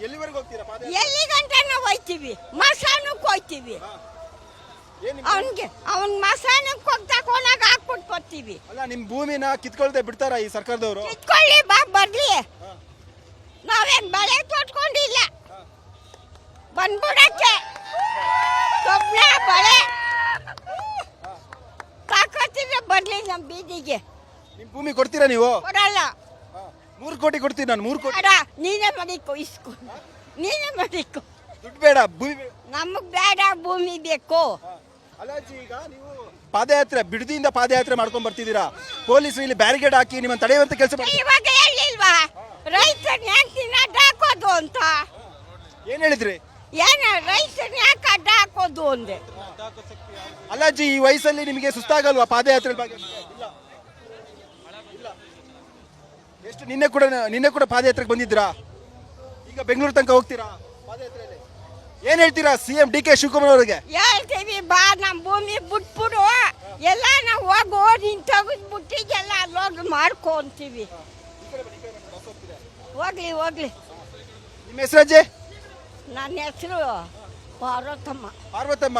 ಎಲ್ಲಿವರೆಗೂ ಹೋಗ್ತೀರಾ ಪಾದಯಾತ್ರೆ? ಎಲ್ಲಿ ಗಂಟ ನಾವು ಹೋಯ್ತೀವಿ, ಮಸಾನಕ್ಕೆ ಹೋಯ್ತೀವಿ. ಅವನ್ ಮಸಾನಕ್ಕೆ ಹೋಗ್ತಾ ಕೋನಾಗ ಹಾಕ್ಬಿಟ್ಟು ಬರ್ತೀವಿ. ಅಲ್ಲ, ನಿಮ್ ಭೂಮಿನ ಕಿತ್ಕೊಳ್ದೆ ಬಿಡ್ತಾರ ಈ ಸರ್ಕಾರದವರು? ಕಿತ್ಕೊಳ್ಳಿ ಬರ್ಲಿ, ನಾವೇನ್ ಬಳೆ ತೊಟ್ಕೊಂಡಿಲ್ಲ, ಬಂದ್ಬಿಡಕ್ಕೆ ಕಬ್ಬಣ ಬಳೆ ತಾಕತ್ತಿದ್ರೆ ಬರ್ಲಿ ನಮ್ ಬೀದಿಗೆ. ನಿಮ್ ಭೂಮಿ ಕೊಡ್ತೀರಾ ನೀವು? ಕೊಡಲ್ಲ. 3 ಕೋಟಿ ಕೊಡ್ತೀನಿ ನಾನು. 3 ಕೋಟಿ ನೀನೇ ಮಾಡಿಕೊ, ಇಸ್ಕೊ, ನೀನೇ ಮಾಡಿಕೊ. ದುಡ್ಡು ಬೇಡ, ಭೂಮಿ ನಮಗ್ ಬೇಡ, ಭೂಮಿ ಬೇಕು. ಅಲ್ಲಾಜಿ, ಈಗ ನೀವು ಪಾದಯಾತ್ರೆ ಬಿಡದಿಯಿಂದ ಪಾದಯಾತ್ರೆ ಮಾಡ್ಕೊಂಡ್ ಬರ್ತಿದ್ದೀರಾ, ಪೊಲೀಸರು ಇಲ್ಲಿ ಬ್ಯಾರಿಗೇಡ್ ಹಾಕಿ ನಿಮ್ಮನ್ನ ತಡೆಯುವಂತ ಕೆಲಸ ಇವಾಗ ಹೇಳಿಲ್ವಾ ರೈತರನ್ನ ಯಾಕೆ ಹಾಕೋದು ಅಂತ? ಏನ್ ಹೇಳಿದ್ರಿ? ಏನ ರೈತರನ್ನ ಯಾಕೆ ಅಡ್ಡ ಹಾಕೋದು ಅಂದೆ. ಅಲ್ಲಾಜಿ, ಈ ವಯಸ್ಸಲ್ಲಿ ನಿಮಗೆ ಸುಸ್ತಾಗಲ್ವಾ ಪಾದಯಾತ್ರೆ ಬಗ್ಗೆ? ಎಷ್ಟು ನಿನ್ನೆ ಕೂಡ ಪಾದಯಾತ್ರೆಗೆ ಬಂದಿದ್ರಾ? ಈಗ ಬೆಂಗಳೂರು ತನಕ ಹೋಗ್ತೀರಾ ಪಾದಯಾತ್ರೆಯಲ್ಲಿ? ಏನ್ ಹೇಳ್ತೀರಾ ಸಿಎಂ ಡಿ ಕೆ ಶಿವಕುಮಾರ್ ಅವರಿಗೆ? ಹೇಳ್ತೀವಿ, ಬಾ ನಮ್ ಭೂಮಿ ಬಿಟ್ಬಿಡು, ಎಲ್ಲ ನಾವು ಹೋಗೋ ನಿನ್ ತೆಗೆದ್ಬಿಟ್ಟಿಗೆಲ್ಲ ಅಲ್ಲೋಗಿ ಮಾಡ್ಕೊ ಅಂತೀವಿ. ಹೋಗ್ಲಿ. ನಿಮ್ಮ ಹೆಸರಜ್ಜೆ? ನನ್ನ ಹೆಸರು ಪಾರ್ವತಮ್ಮ. ಪಾರ್ವತಮ್ಮ,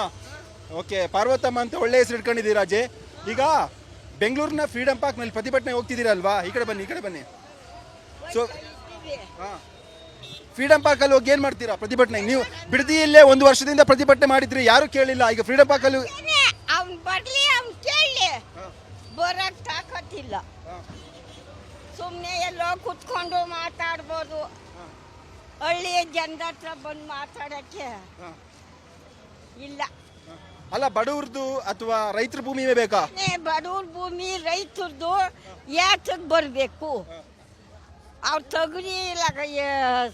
ಓಕೆ. ಪಾರ್ವತಮ್ಮ ಅಂತ ಒಳ್ಳೆ ಹೆಸರು ಇಟ್ಕೊಂಡಿದ್ದೀರಾ ಅಜ್ಜೆ. ಈಗ ಬೆಂಗಳೂರಿನ ಫ್ರೀಡಂ ಪಾರ್ಕ್ ನಲ್ಲಿ ಪ್ರತಿಭಟನೆ ಹೋಗ್ತಿದ್ದೀರಾ ಅಲ್ವಾ? ಈ ಕಡೆ ಬನ್ನಿ. ಸೊ ಫ್ರೀಡಂ ಪಾರ್ಕ್ ಅಲ್ಲಿ ಹೋಗಿ ಏನ್ ಮಾಡ್ತೀರಾ ಪ್ರತಿಭಟನೆ? ನೀವು ಬಿಡದಿಯಲ್ಲೇ 1 ವರ್ಷದಿಂದ ಪ್ರತಿಭಟನೆ ಮಾಡಿದ್ರಿ, ಯಾರು ಕೇಳಿಲ್ಲ. ಈಗ ಫ್ರೀಡಂ ಪಾರ್ಕ್ ಅಲ್ಲಿ ಅವ್ನ್ ಬರ್ಲಿ, ಅವ್ನ್ ಕೇಳಿ, ಬರಕ್ ತಾಕತ್ತಿಲ್ಲ. ಸುಮ್ನೆ ಎಲ್ಲೋ ಕುತ್ಕೊಂಡು ಮಾತಾಡ್ಬೋದು, ಹಳ್ಳಿಯ ಜನದ ಹತ್ರ ಬಂದು ಮಾತಾಡಕ್ಕೆ ಇಲ್ಲ. ಅಲ್ಲ, ಬಡವ್ರದ್ದು ಅಥವಾ ರೈತರ ಭೂಮಿ ಬೇಕಾ? ಬಡವ್ರ ಭೂಮಿ ರೈತರದು ಯಾತಕ್ ಬರ್ಬೇಕು? ಅವ್ರು ತೊಗರಿ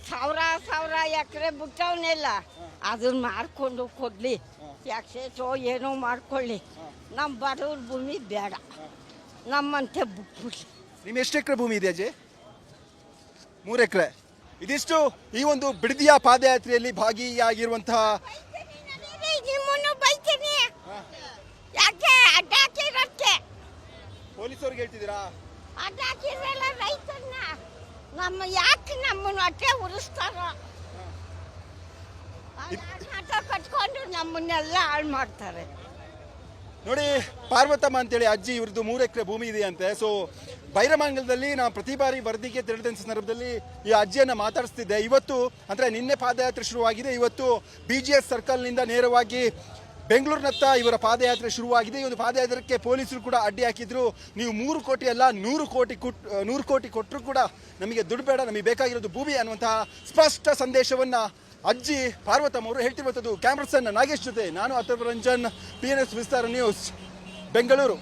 ಸಾವಿರ ಎಕರೆ ಬಿಟ್ಟವನ್ನೆಲ್ಲ ಅದನ್ನ ಮಾರ್ಕೊಂಡು ಕೊಡ್ಲಿ, ಯಾಕ್ಸೋ ಏನೋ ಮಾಡ್ಕೊಳ್ಳಿ. ನಮ್ಮ ಬಡವ್ರ ಭೂಮಿ ಬೇಡ, ನಮ್ಮಂತೆ ಬಿಟ್ಬಿಡ್ಲಿ. ನಿಮ್ ಎಷ್ಟು ಎಕರೆ ಭೂಮಿ ಇದೆ ಅಜ್ಜಿ? 3 ಎಕರೆ. ಇದಿಷ್ಟು ಈ ಒಂದು ಬಿಡದಿಯ ಪಾದಯಾತ್ರೆಯಲ್ಲಿ ಭಾಗಿಯಾಗಿರುವಂತಹ. ನಿಮ್ಮನ್ನು ಬೈತೀನಿ, ಯಾಕೆ ಅಡ್ಡ ಹಾಕಿರಕ್ಕೆ? ಪೊಲೀಸವ್ರಿಗೆ ಹೇಳ್ತಿದ್ದೀರಾ? ಅಡ್ಡ ಹಾಕಿರಲ್ಲ ರೈತರನ್ನ, ಯಾಕೆ ನಮ್ಮನ್ನು ಅಟ್ಟೆ ಉರಿಸ್ತಾರ? ಕಟ್ಕೊಂಡು ನಮ್ಮನ್ನೆಲ್ಲ ಹಾಳು ಮಾಡ್ತಾರೆ. ನೋಡಿ, ಪಾರ್ವತಮ್ಮ ಅಂತೇಳಿ ಅಜ್ಜಿ, ಇವ್ರದ್ದು 3 ಎಕರೆ ಭೂಮಿ ಇದೆ ಅಂತೆ. ಸೊ ಬೈರಮಂಗಲದಲ್ಲಿ ನಾನು ಪ್ರತಿ ಬಾರಿ ವರದಿಗೆ ತೆರಳಿದ ಸಂದರ್ಭದಲ್ಲಿ ಈ ಅಜ್ಜಿಯನ್ನ ಮಾತಾಡಿಸ್ತಿದ್ದೆ. ಇವತ್ತು ಅಂದ್ರೆ ನಿನ್ನೆ ಪಾದಯಾತ್ರೆ ಶುರುವಾಗಿದೆ. ಇವತ್ತು BGS ಸರ್ಕಲ್ನಿಂದ ನೇರವಾಗಿ ಬೆಂಗಳೂರಿನತ್ತ ಇವರ ಪಾದಯಾತ್ರೆ ಶುರುವಾಗಿದೆ. ಈ ಒಂದು ಪಾದಯಾತ್ರೆಗೆ ಪೊಲೀಸರು ಕೂಡ ಅಡ್ಡಿ ಹಾಕಿದ್ರು. ನೀವು 3 ಕೋಟಿ ಅಲ್ಲ 100 ಕೋಟಿ ಕೊಟ್ಟರು ಕೂಡ ನಮಗೆ ದುಡ್ಡು ಬೇಡ, ನಮಗೆ ಬೇಕಾಗಿರೋದು ಭೂಮಿ ಅನ್ನುವಂತಹ ಸ್ಪಷ್ಟ ಸಂದೇಶವನ್ನ ಅಜ್ಜಿ ಪಾರ್ವತಮ್ಮ ಅವರು ಹೇಳ್ತಿರುವಂಥದ್ದು. ಕ್ಯಾಮ್ರಾ ಪರ್ಸನ್ ನಾಗೇಶ್ ಜೊತೆ ನಾನು ಅಥರ್ವ ರಂಜನ್, PNS ವಿಸ್ತಾರ ನ್ಯೂಸ್, ಬೆಂಗಳೂರು.